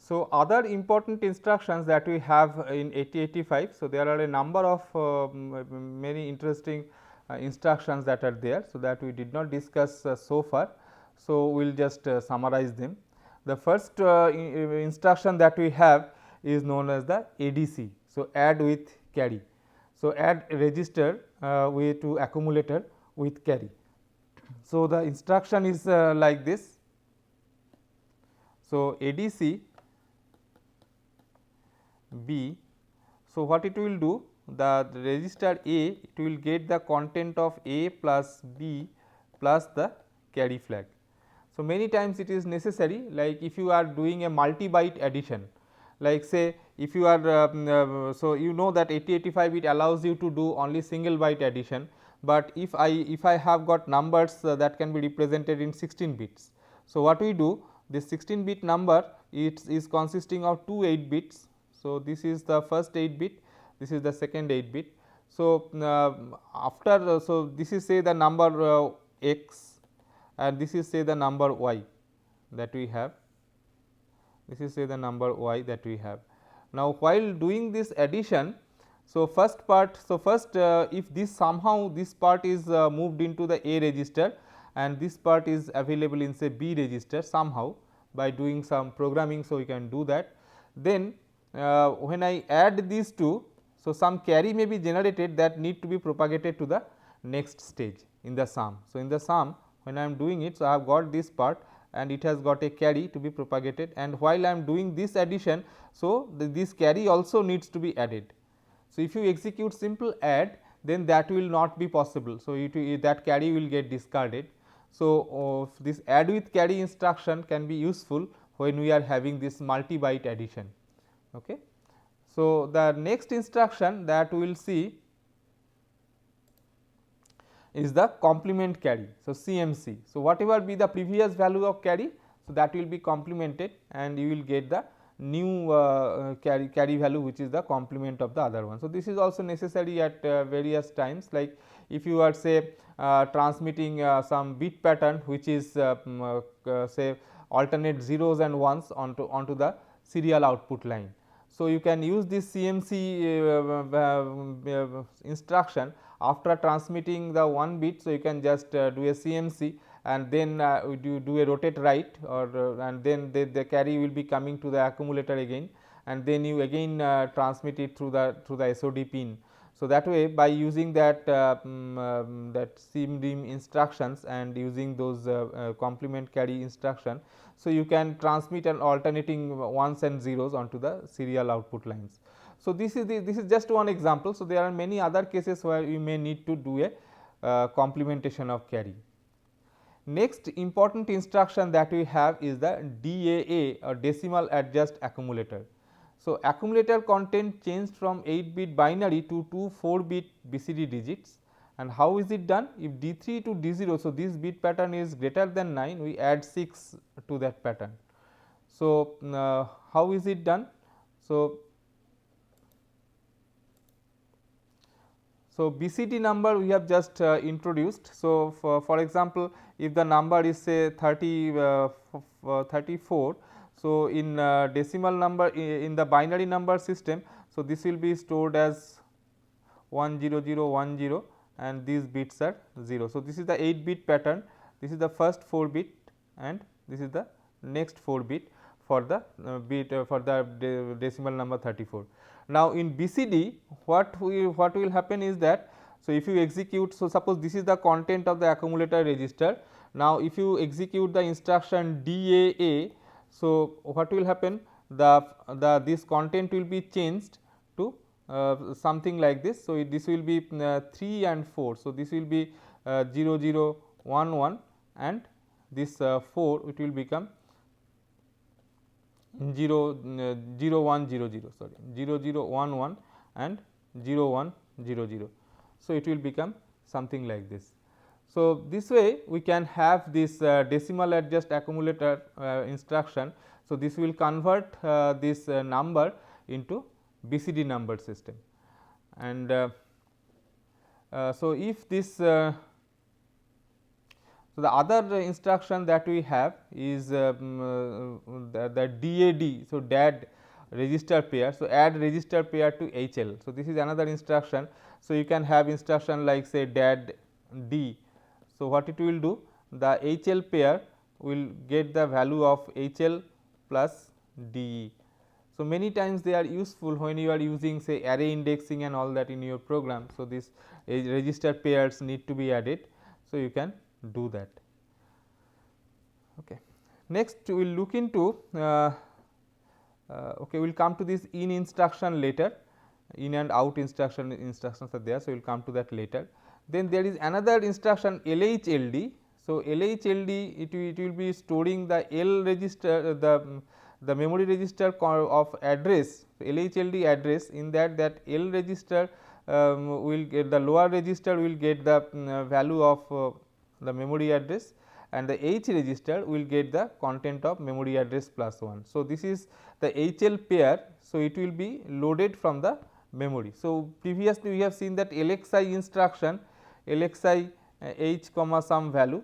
So, other important instructions that we have in 8085. So, there are a number of many interesting instructions that are there. So, that we did not discuss so far. So, we will just summarize them. The first instruction that we have is known as the ADC. So, add with carry. So, add register with to accumulator with carry. So, the instruction is like this. So, ADC B. So, what it will do, the register A, it will get the content of A plus B plus the carry flag. So, many times it is necessary, like if you are doing a multi-byte addition, like say if you are so you know that 8085 it allows you to do only single byte addition, but if I have got numbers that can be represented in 16 bits. So, what we do, this 16 bit number, it is consisting of two 8 bits. So, this is the first 8 bit, this is the second 8 bit. So, after so this is say the number x and this is say the number y that we have, this is say the number y that we have. Now, while doing this addition, so first part, so first if this somehow this part is moved into the A register and this part is available in say B register somehow by doing some programming. So, we can do that. Then when I add these two, so some carry may be generated that need to be propagated to the next stage in the sum. So, in the sum when I am doing it, so I have got this part and it has got a carry to be propagated, and while I am doing this addition, so this carry also needs to be added. So, if you execute simple add, then that will not be possible. So, that carry will get discarded. So, this add with carry instruction can be useful when we are having this multi-byte addition. Okay. So, the next instruction that we will see is the complement carry. So, CMC. So, whatever be the previous value of carry, so that will be complemented and you will get the new carry value which is the complement of the other one. So, this is also necessary at various times, like if you are say transmitting some bit pattern which is say alternate zeros and ones onto the serial output line. So, you can use this CMC instruction after transmitting the one bit. So, you can just do a CMC and then you do a rotate right, or and then the carry will be coming to the accumulator again, and then you again transmit it through the SOD pin. So, that way by using that that SIMDIM instructions and using those complement carry instruction, so you can transmit an alternating ones and zeros onto the serial output lines. So, this is just one example. So, there are many other cases where you may need to do a complementation of carry. Next important instruction that we have is the DAA or decimal adjust accumulator. So, accumulator content changed from 8 bit binary to 2 4 bit BCD digits, and how is it done? If D3 to D0, so this bit pattern is greater than 9, we add 6 to that pattern. So, how is it done? So, BCD number we have just introduced. So, for example, if the number is say 34, so in decimal number in the binary number system, so this will be stored as 10010 and these bits are 0. So, this is the 8 bit pattern, this is the first 4 bit and this is the next 4 bit for the for the decimal number 34. Now, in BCD what will happen is that, so if you execute, so suppose this is the content of the accumulator register. Now, if you execute the instruction DAA, so what will happen, this content will be changed to something like this. So, this will be 3 and 4. So, this will be 0011 and this 4 it will become 0100, sorry, 0011 and 0100. So, it will become something like this. So, this way we can have this decimal adjust accumulator instruction. So, this will convert this number into BCD number system, and so if this so So, the other instruction that we have is the DAD. So, DAD register pair. So, add register pair to HL. So, this is another instruction. So, you can have instruction like say DAD D. So, what it will do? The HL pair will get the value of HL plus DE. So, many times they are useful when you are using say array indexing and all that in your program. So, this register pairs need to be added. So, you can do that. Okay. Next we will look into we will come to this in instruction later, in and out instructions are there. So, we will come to that later. Then there is another instruction LHLD. So, LHLD it will be storing the L register the memory register of address LHLD address, in that L register will get the lower register will get the value of the memory address, and the H register will get the content of memory address plus 1. So, this is the HL pair. So, it will be loaded from the memory. So, previously we have seen that LXI instruction LXI H comma some value.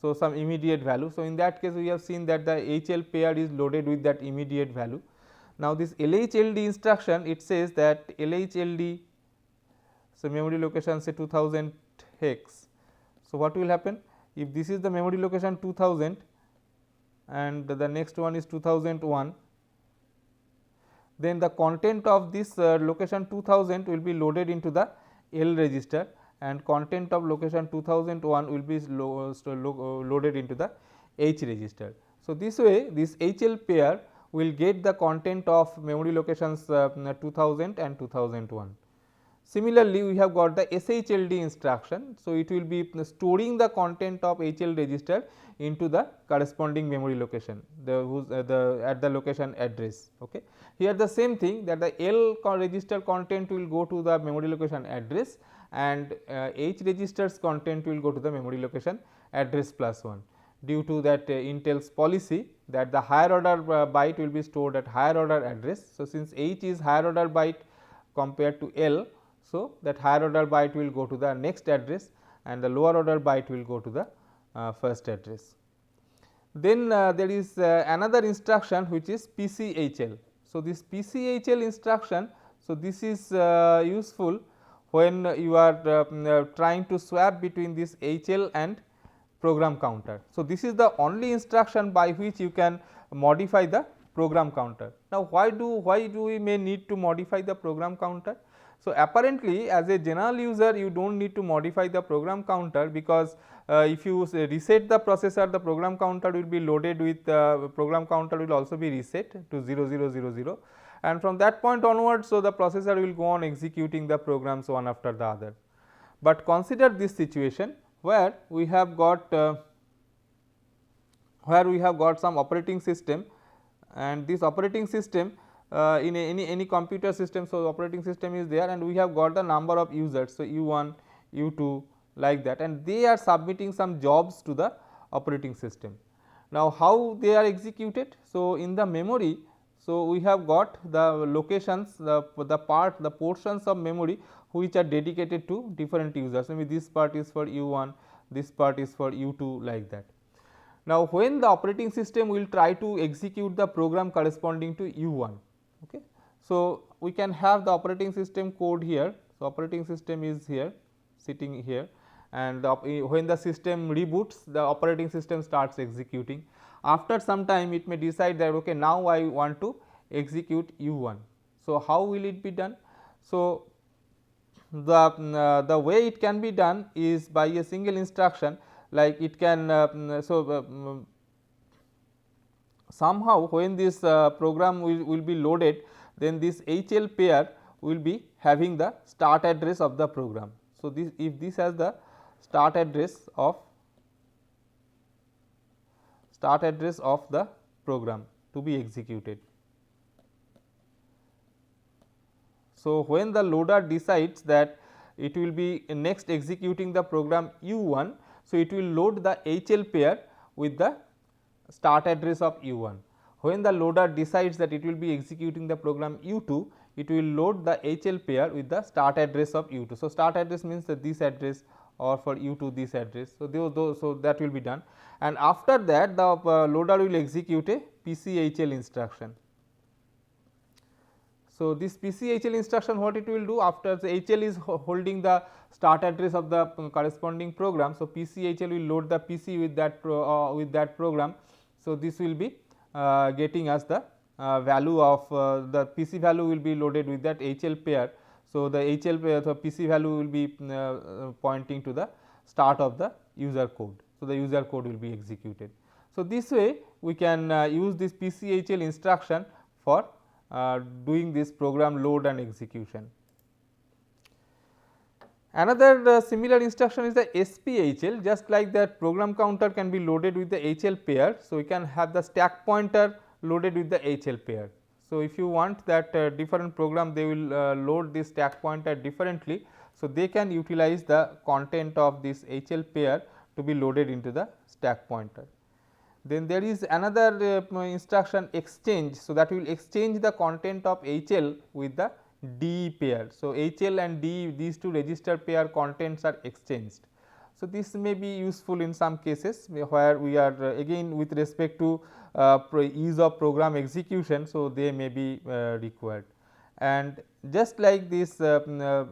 So, some immediate value. So, in that case we have seen that the HL pair is loaded with that immediate value. Now, this LHLD instruction it says that LHLD, so memory location say 2000 hex. So, what will happen if this is the memory location 2000 and the next one is 2001, then the content of this location 2000 will be loaded into the L register, and content of location 2001 will be loaded into the H register. So, this way this HL pair will get the content of memory locations 2000 and 2001. Similarly, we have got the SHLD instruction. So, it will be storing the content of HL register into the corresponding memory location at the location address. Okay. Here the same thing, that the L register content will go to the memory location address, and H register's content will go to the memory location address plus 1, due to that Intel's policy that the higher order byte will be stored at higher order address. So, since H is higher order byte compared to L, so that higher order byte will go to the next address and the lower order byte will go to the first address. Then there is another instruction which is PCHL. So, this PCHL instruction, so this is useful when you are trying to swap between this HL and program counter. So, this is the only instruction by which you can modify the program counter. Now, why do we may need to modify the program counter? So, apparently as a general user you do not need to modify the program counter, because if you reset the processor, the program counter will be loaded with program counter will also be reset to 0000, and from that point onwards, so the processor will go on executing the programs one after the other. But consider this situation where we have got some operating system, and this operating system in any computer system. So, operating system is there and we have got the number of users. So, U1, U2 like that, and they are submitting some jobs to the operating system. Now, how they are executed? So, in the memory, so we have got the locations, the portions of memory which are dedicated to different users. Maybe this part is for U1, this part is for U2 like that. Now, when the operating system will try to execute the program corresponding to U1, okay. So, we can have the operating system code here. So, operating system is here sitting here, and when the system reboots, the operating system starts executing. After some time it may decide that okay, now I want to execute U1. So, how will it be done? So, the way it can be done is by a single instruction, like it can somehow when this program will be loaded, then this HL pair will be having the start address of the program. So, this if this has the start address of the program to be executed. So, when the loader decides that it will be next executing the program U1, so it will load the HL pair with the start address of U1. When the loader decides that it will be executing the program U2, it will load the HL pair with the start address of U2. So, start address means that this address or for u to this address. So, so that will be done, and after that the loader will execute a PCHL instruction. So, this PCHL instruction what it will do, after the HL is holding the start address of the corresponding program. So, PCHL will load the PC with that program. So, this will be getting us the value of the PC value will be loaded with that HL pair. So, the HL pair, the PC value will be pointing to the start of the user code. So, the user code will be executed. So, this way we can use this PCHL instruction for doing this program load and execution. Another similar instruction is the SPHL, just like that program counter can be loaded with the HL pair. So, we can have the stack pointer loaded with the HL pair. So, if you want that different program, they will load this stack pointer differently. So, they can utilize the content of this HL pair to be loaded into the stack pointer. Then there is another instruction exchange. So, that will exchange the content of HL with the DE pair. So, HL and DE, these two register pair contents are exchanged. So, this may be useful in some cases where we are again with respect to ease of program execution. So, they may be required, and just like this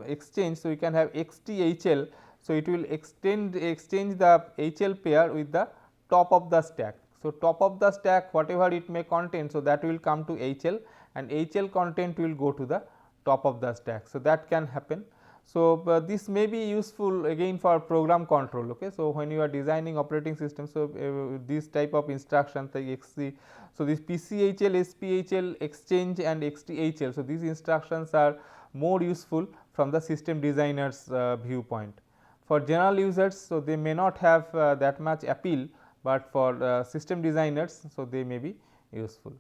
exchange. So, you can have XTHL. So, it will exchange the HL pair with the top of the stack. So, top of the stack whatever it may contain, so that will come to HL, and HL content will go to the top of the stack. So, that can happen. So, this may be useful again for program control. Okay. So, when you are designing operating system, so this type of instructions like XC. So, this PCHL, SPHL, exchange and XTHL. So, these instructions are more useful from the system designer's viewpoint. For general users, so they may not have that much appeal, but for system designers, so they may be useful.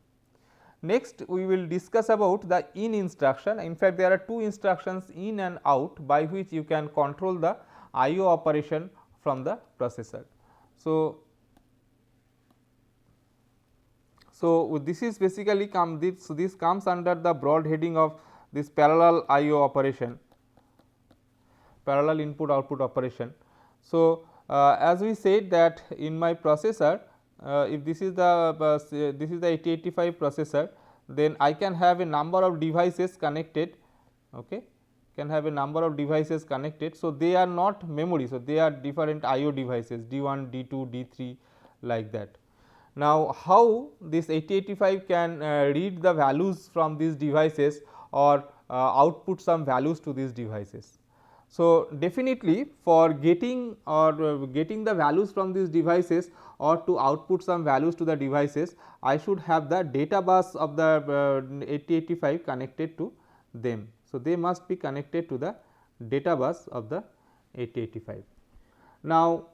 Next, we will discuss about the in instruction. In fact, there are two instructions in and out by which you can control the IO operation from the processor. So, this is basically this comes under the broad heading of this parallel IO operation, parallel input output operation. So, as we said that in my processor, if this is the 8085 processor, then I can have a number of devices connected. Okay, can have a number of devices connected. So, they are not memory. So, they are different IO devices D1, D2, D3 like that. Now, how this 8085 can read the values from these devices or output some values to these devices. So, definitely for getting the values from these devices or to output some values to the devices, I should have the data bus of the 8085 connected to them. So, they must be connected to the data bus of the 8085. Now,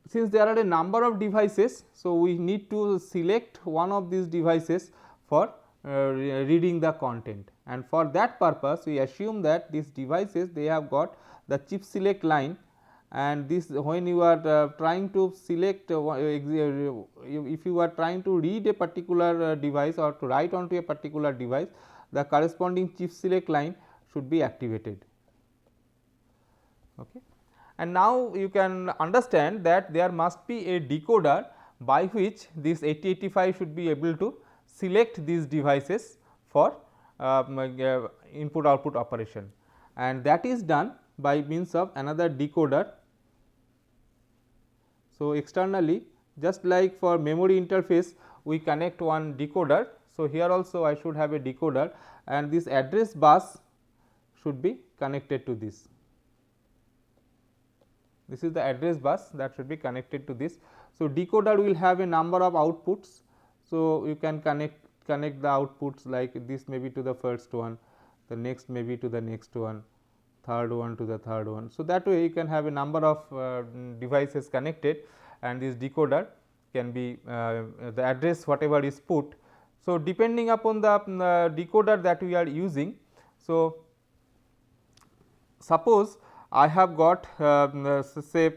since there are a number of devices, so we need to select one of these devices for reading the content, and for that purpose we assume that these devices, they have got the chip select line, and this when you are trying to select if you are trying to read a particular device or to write onto a particular device, the corresponding chip select line should be activated. Okay. And now you can understand that there must be a decoder by which this 8085 should be able to select these devices for input output operation, and that is done by means of another decoder. So, externally, just like for memory interface we connect one decoder. So, here also I should have a decoder, and this address bus should be connected to this. This is the address bus that should be connected to this. So, decoder will have a number of outputs. So, you can connect the outputs like this, maybe to the first one, the next maybe to the next one, third one to the third one. So, that way you can have a number of devices connected, and this decoder can be the address whatever is put. So, depending upon the decoder that we are using. So, suppose I have got say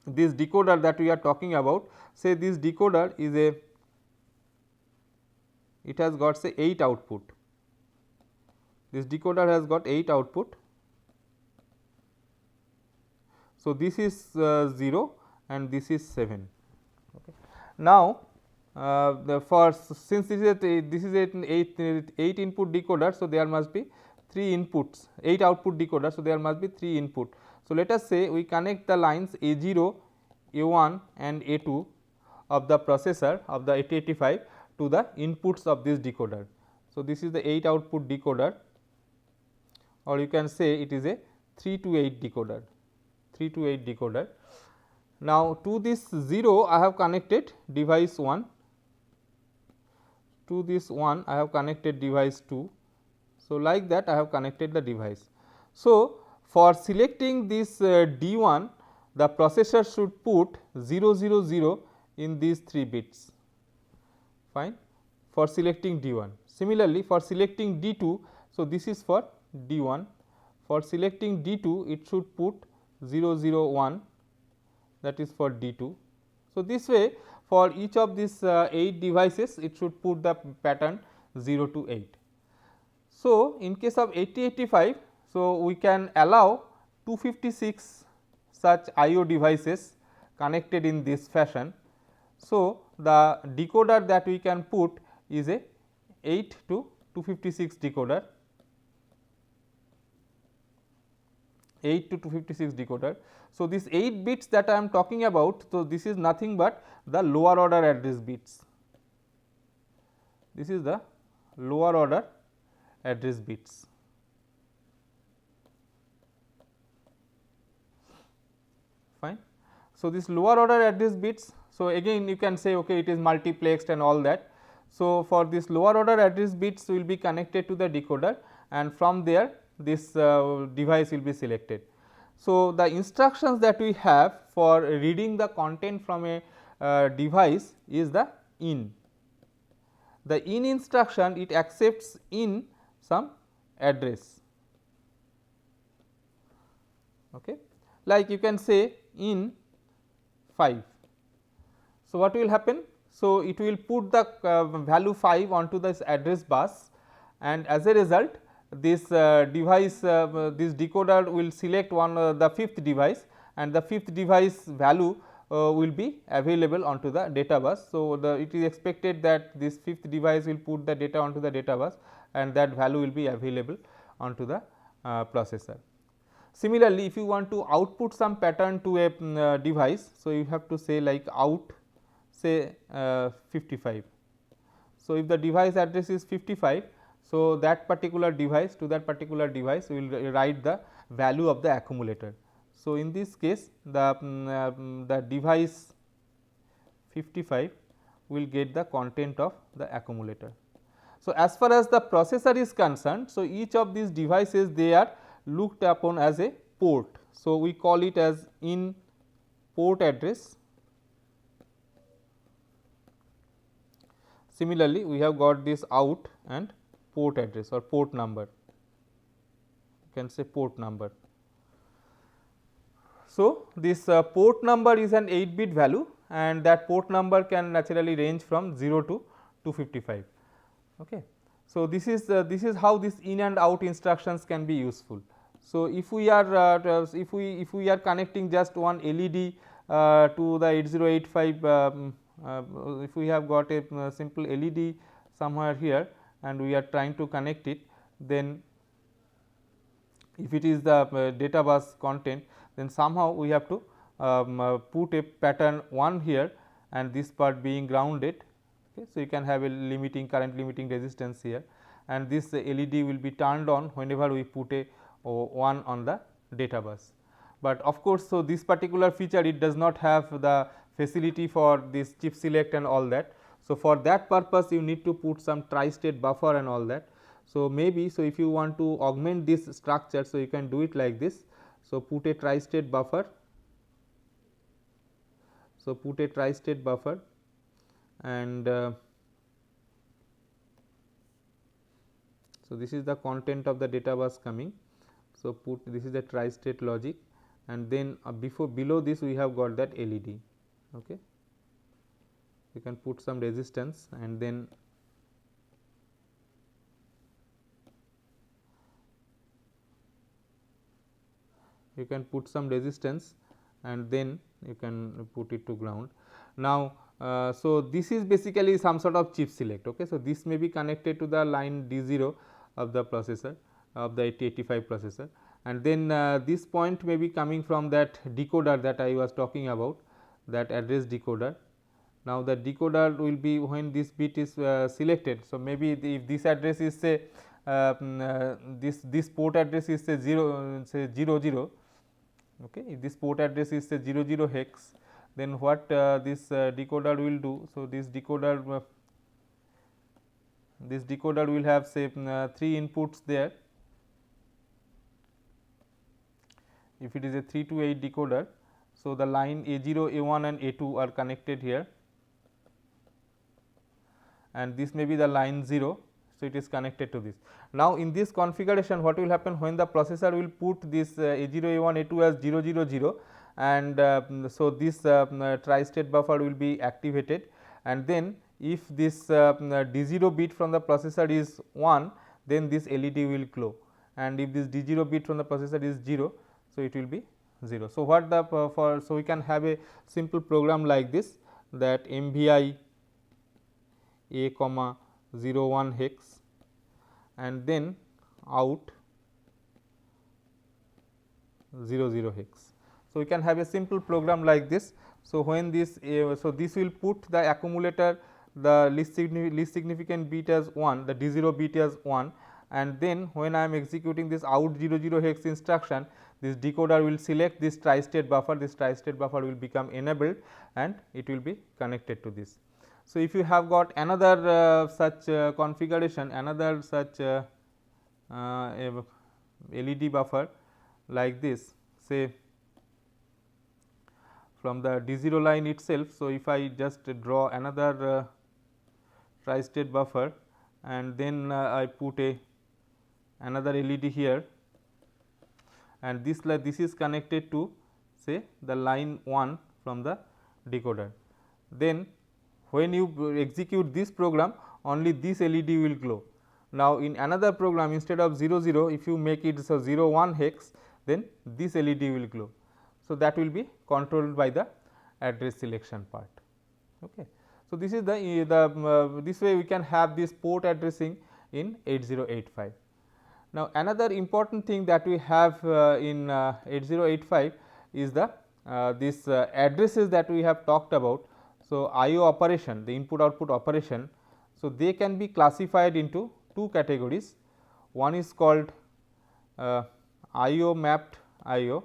this decoder that we are talking about, say this decoder is it has got say 8 output. This decoder has got 8 output, So, this is 0 and this is 7. Okay. Now, since this is an 8 input decoder, so there must be 3 inputs, 8 output decoder. So, there must be 3 input. So, let us say we connect the lines A0, A1 and A2 of the processor of the 8085 to the inputs of this decoder. So, this is the 8 output decoder, or you can say it is a 3 to 8 decoder, 3 to 8 decoder. Now, to this 0 I have connected device 1, to this 1 I have connected device 2. So, like that I have connected the device. So, for selecting this D1, the processor should put 000 in these 3 bits, fine, for selecting D1. Similarly, for selecting D2, so this is for D1, for selecting D2 it should put 001, that is for D2. So, this way for each of these 8 devices it should put the pattern 0 to 8. So, in case of 8085, so we can allow 256 such IO devices connected in this fashion. So, the decoder that we can put is a 8 to 256 decoder, 8 to 256 decoder. So, this 8 bits that I am talking about, so this is nothing but the lower order address bits, this is the lower order address bits. Fine. So, this lower order address bits, so again you can say okay, it is multiplexed and all that. So, for this lower order address bits will be connected to the decoder, and from there this device will be selected. So, the instructions that we have for reading the content from a device is the in. The in instruction, it accepts in some address, okay. Like you can say in 5. So, what will happen? So, it will put the value 5 onto this address bus, and as a result this device, this decoder will select one the 5th device, and the 5th device value will be available onto the data bus. So, it is expected that this 5th device will put the data onto the data bus, and that value will be available onto the processor. Similarly, if you want to output some pattern to a device, so you have to say like out say 55. So, if the device address is 55, so that particular device, to that particular device we will write the value of the accumulator. So, in this case the device 55 will get the content of the accumulator. So, as far as the processor is concerned, so each of these devices they are looked upon as a port. So, we call it as in port address. Similarly, we have got this out and port address or port number, you can say port number. So, this port number is an 8 bit value, and that port number can naturally range from 0 to 255. Okay. So, this is how this in and out instructions can be useful. So, if we are if we are connecting just one LED to the 8085, if we have got a simple LED somewhere here and we are trying to connect it, then if it is the data bus content, then somehow we have to put a pattern 1 here and this part being grounded. Okay. So, you can have a limiting current limiting resistance here, and this LED will be turned on whenever we put a 1 on the data bus. But of course, so this particular feature it does not have the facility for this chip select and all that. So, for that purpose you need to put some tri-state buffer and all that. So, maybe so if you want to augment this structure, so you can do it like this. So, put a tri-state buffer. So, put a tri-state buffer, and so this is the content of the data bus coming. So, put this is the tri-state logic, and then below this we have got that LED. Okay. You can put some resistance, and then you can put some resistance, and then you can put it to ground. Now, so this is basically some sort of chip select. Okay. So, this may be connected to the line D0 of the processor of the 8085 processor, and then this point may be coming from that decoder that I was talking about, that address decoder. Now, the decoder will be when this bit is selected. So, maybe if this address is say this port address is say 0, okay. If this port address is say 00 hex, then what this decoder will do. So, this decoder will have say 3 inputs there. If it is a 3 to 8 decoder, so the line A0, A1 and A2 are connected here, and this may be the line 0. So, it is connected to this. Now, in this configuration, what will happen when the processor will put this A0, A1, A2 as 000, and so this tri-state buffer will be activated, and then if this D0 bit from the processor is 1, then this LED will glow, and if this D0 bit from the processor is 0, so it will be 0. So, what the so we can have a simple program like this, that MVI A comma 01 hex and then out 00 hex. So, we can have a simple program like this. So, when this so this will put the accumulator the least significant bit as 1, the D0 bit as 1, and then when I am executing this out 00 hex instruction, this decoder will select this tri-state buffer, this tri-state buffer will become enabled and it will be connected to this. So, if you have got another such configuration, another such LED buffer like this, say from the D0 line itself. So, if I just draw another tri-state buffer and then I put another LED here, and this is connected to say the line 1 from the decoder. Then when you execute this program, only this LED will glow. Now, in another program, instead of 00, if you make it so 01 hex, then this LED will glow. So, that will be controlled by the address selection part. Okay. So, this is the this way we can have this port addressing in 8085. Now, another important thing that we have in 8085 is the this addresses that we have talked about. So, IO operation, the input output operation. So, they can be classified into two categories. One is called IO mapped IO,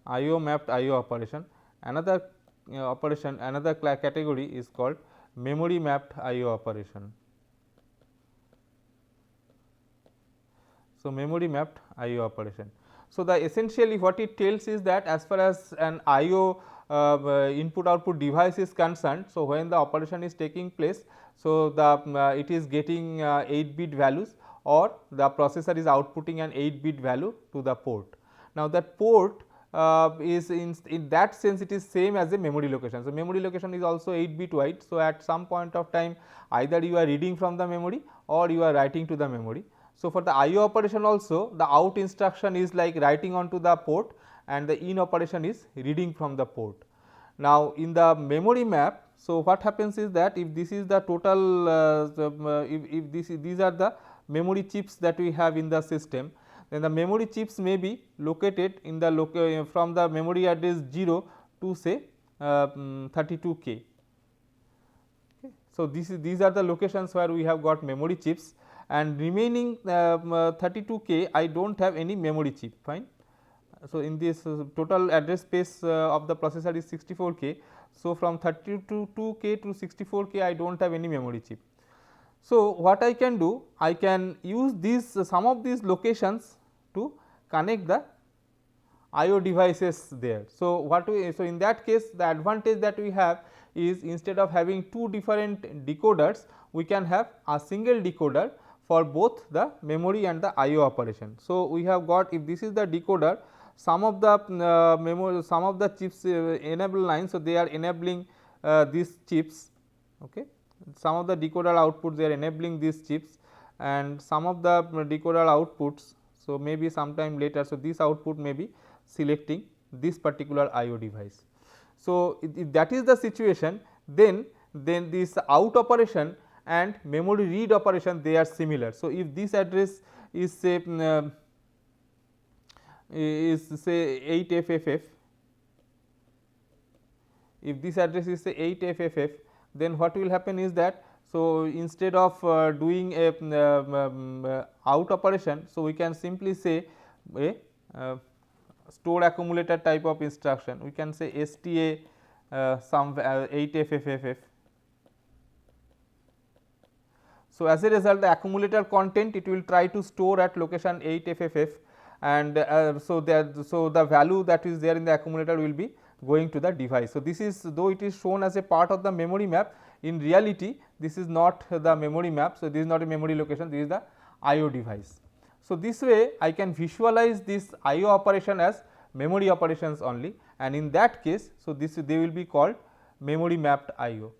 IO operation. Another operation, another category is called memory mapped IO operation. So, memory mapped IO operation. So, the essentially what it tells is that as far as an IO input output device is concerned, so when the operation is taking place, so the it is getting 8 bit values, or the processor is outputting an 8 bit value to the port. Now, that port is in that sense it is same as a memory location. So, memory location is also 8 bit wide. So, at some point of time either you are reading from the memory or you are writing to the memory. So, for the IO operation also, the out instruction is like writing onto the port and the in operation is reading from the port. Now, in the memory map, so what happens is that if this is the total if these are the memory chips that we have in the system, then the memory chips may be located in the from the memory address 0 to say 32K. Okay. So, these are the locations where we have got memory chips, and remaining 32K I do not have any memory chip, fine. So, in this total address space of the processor is 64K. So, from 32K to 64K I do not have any memory chip. So, what I can do, I can use these some of these locations to connect the IO devices there. So, so in that case the advantage that we have is, instead of having two different decoders, we can have a single decoder for both the memory and the IO operation. So, we have got, if this is the decoder, some of the memory, some of the chips enable lines. So, they are enabling these chips, okay. Some of the decoder outputs they are enabling these chips, and some of the decoder outputs, So, maybe sometime later. So, this output may be selecting this particular IO device. So, if that is the situation, then this out operation and memory read operation, they are similar. So, if this address is say 8FFF, if this address is say 8FFF, then what will happen is that, so instead of doing a out operation, so we can simply say a store accumulator type of instruction. We can say STA some 8FFF. So, as a result, the accumulator content, it will try to store at location 8FFF, and so the value that is there in the accumulator will be going to the device. So, this is, though it is shown as a part of the memory map, in reality this is not the memory map. So, this is not a memory location, this is the IO device. So, this way I can visualize this IO operation as memory operations only, and in that case, so this they will be called memory mapped IO.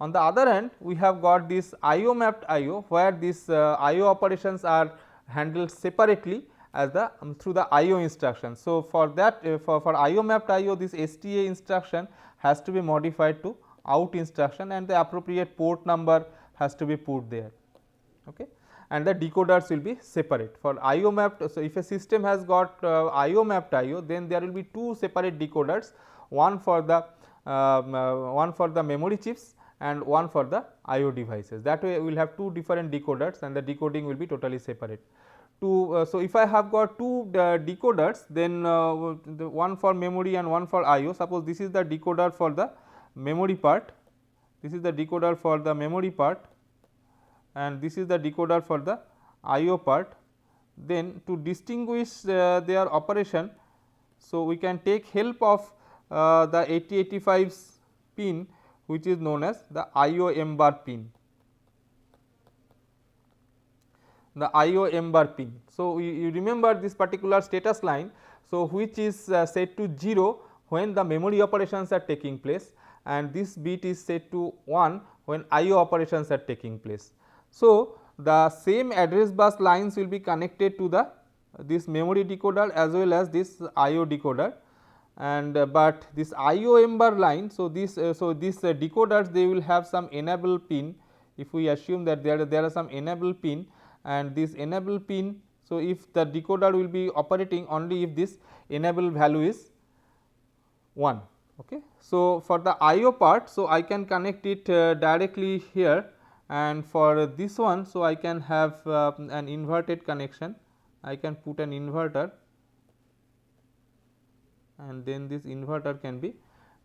On the other hand, we have got this IO mapped IO, where these IO operations are handled separately as the through the IO instruction. So, for that for IO mapped IO, this STA instruction has to be modified to out instruction, and the appropriate port number has to be put there, okay, and the decoders will be separate for IO mapped. So, if a system has got IO mapped IO, then there will be two separate decoders, one for the memory chips and one for the IO devices. That way we will have two different decoders, and the decoding will be totally separate. So, if I have got two decoders, then the one for memory and one for IO. Suppose this is the decoder for the memory part, this is the decoder for the memory part, and this is the decoder for the IO part. Then to distinguish their operation, so we can take help of the 8085's pin, which is known as the IO M bar pin, the IO M bar pin. So, you remember this particular status line, so which is set to 0 when the memory operations are taking place, and this bit is set to 1 when IO operations are taking place. So, the same address bus lines will be connected to the this memory decoder as well as this IO decoder, and but this IO M bar line. So, this decoders, they will have some enable pin. If we assume that there are some enable pin, and this enable pin, so if the decoder will be operating only if this enable value is 1. Okay. So, for the IO part, so I can connect it directly here, and for this one, so I can have an inverted connection. I can put an inverter, and then this inverter can be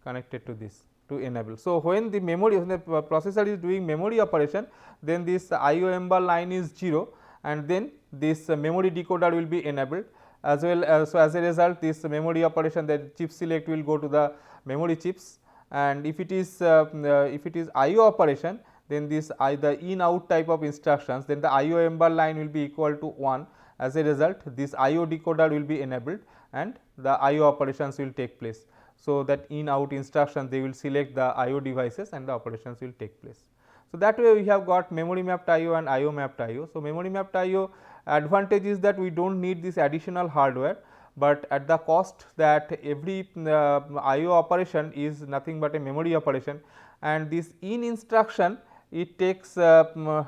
connected to this to enable. So, when the memory, when the processor is doing memory operation, then this IO M bar line is 0, and then this memory decoder will be enabled as well as. So, as a result, this memory operation, the chip select will go to the memory chips, and if it is IO operation, then this the in out type of instructions, then the IO M bar line will be equal to 1. As a result, this IO decoder will be enabled and the IO operations will take place. So, that in out instruction, they will select the IO devices and the operations will take place. So, that way we have got memory mapped IO and IO mapped IO. So, memory mapped IO advantage is that we do not need this additional hardware, but at the cost that every IO operation is nothing but a memory operation, and this in instruction, it takes 2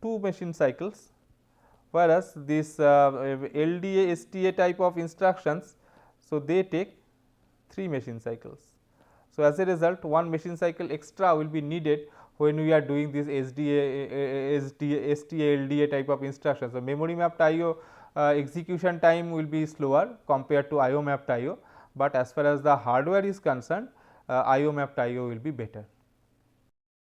machine cycles, whereas this LDA STA type of instructions, so they take 3 machine cycles. So, as a result, 1 machine cycle extra will be needed when we are doing this STA LDA type of instructions. So, memory mapped IO execution time will be slower compared to IO mapped IO, but as far as the hardware is concerned, IO mapped IO will be better.